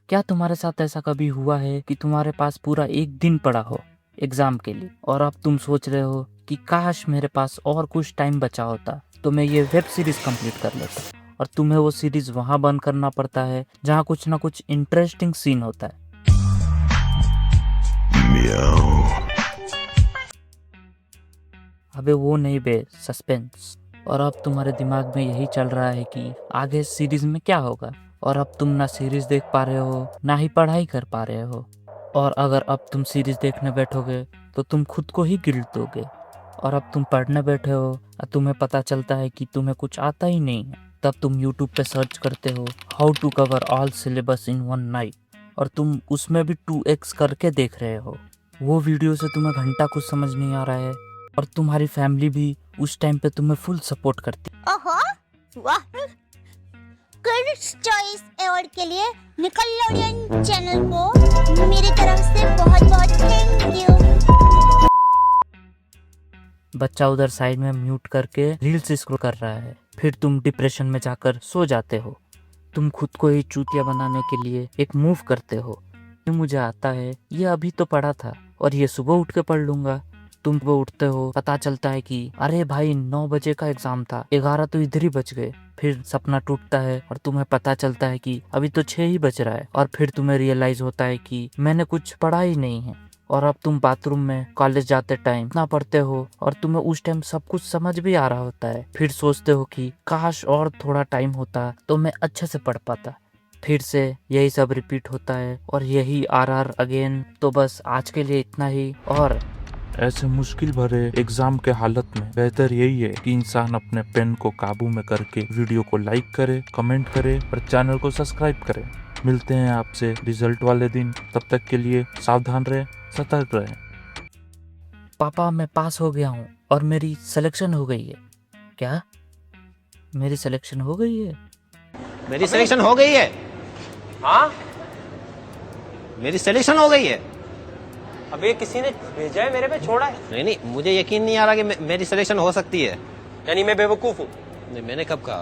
क्या तुम्हारे साथ ऐसा कभी हुआ है कि तुम्हारे पास पूरा एक दिन पड़ा हो एग्जाम के लिए और अब तुम सोच रहे हो कि काश मेरे पास और कुछ टाइम बचा होता तो मैं ये वेब सीरीज कंप्लीट कर लेता, और तुम्हें वो सीरीज वहां बंद करना पड़ता है जहां कुछ ना कुछ इंटरेस्टिंग सीन होता है। अबे वो नहीं बे, सस्पेंस। और अब तुम्हारे दिमाग में यही चल रहा है कि आगे सीरीज में क्या होगा, और अब तुम ना सीरीज देख पा रहे हो ना ही पढ़ाई कर पा रहे हो। और अगर अब तुम सीरीज देखने बैठोगे तो तुम खुद को ही गिल्ट दोगे, और अब तुम पढ़ने बैठे हो और तुम्हें पता चलता है कि तुम्हें कुछ आता ही नहीं है। तब तुम यूट्यूब पे सर्च करते हो how to cover all syllabus in one night, और तुम उसमें भी 2x करके देख रहे हो। वो वीडियो से तुम्हें घंटा कुछ समझ नहीं आ रहा है, और तुम्हारी फैमिली भी उस टाइम पे तुम्हें फुल सपोर्ट करती। ओहो, वाह! किड्स चॉइस अवार्ड के लिए निकलोडियन चैनल को मेरी तरफ से बहुत बहुत थैंक यू। बच्चा उधर साइड में म्यूट करके रील्स स्क्रॉल कर रहा है, फिर तुम डिप्रेशन में जाकर सो जाते हो। तुम खुद को ही चूतिया बनाने के लिए एक मूव करते हो, ये मुझे आता है, ये अभी तो पढ़ा था और ये सुबह उठ के पढ़ लूंगा। तुम सुबह उठते हो, पता चलता है कि अरे भाई 9 बजे का एग्जाम था, 11 तो इधर ही बच गए। फिर सपना टूटता है और तुम्हें पता चलता है कि अभी तो 6 ही बज रहा है, और फिर तुम्हें रियलाइज होता है कि मैंने कुछ पढ़ा ही नहीं है। और अब तुम बाथरूम में कॉलेज जाते टाइम ना पढ़ते हो, और तुम्हें उस टाइम सब कुछ समझ भी आ रहा होता है। फिर सोचते हो कि काश और थोड़ा टाइम होता तो मैं अच्छे से पढ़ पाता। फिर से यही सब रिपीट होता है, और यही आर अगेन। तो बस आज के लिए इतना ही। और ऐसे मुश्किल भरे एग्जाम के हालत में बेहतर यही है कि इंसान अपने पेन को काबू में करके वीडियो को लाइक करे, कमेंट करे और चैनल को सब्सक्राइब करे। मिलते हैं आपसे रिजल्ट वाले दिन, तब तक के लिए सावधान रहे, सतर्क रहे। पापा मैं पास हो गया हूँ और मेरी सिलेक्शन हो गई है। क्या मेरी सिलेक्शन हो गई है? मेरी सिलेक्शन हो गई है। हाँ, मेरी सिलेक्शन हो गई है। अब ये किसी ने भेजा है मेरे पे, छोड़ा है? नहीं नहीं, मुझे यकीन नहीं आ रहा कि मेरी सिलेक्शन हो सकती है। यानी मैं बेवकूफ हूँ? नहीं, मैंने कब कहा?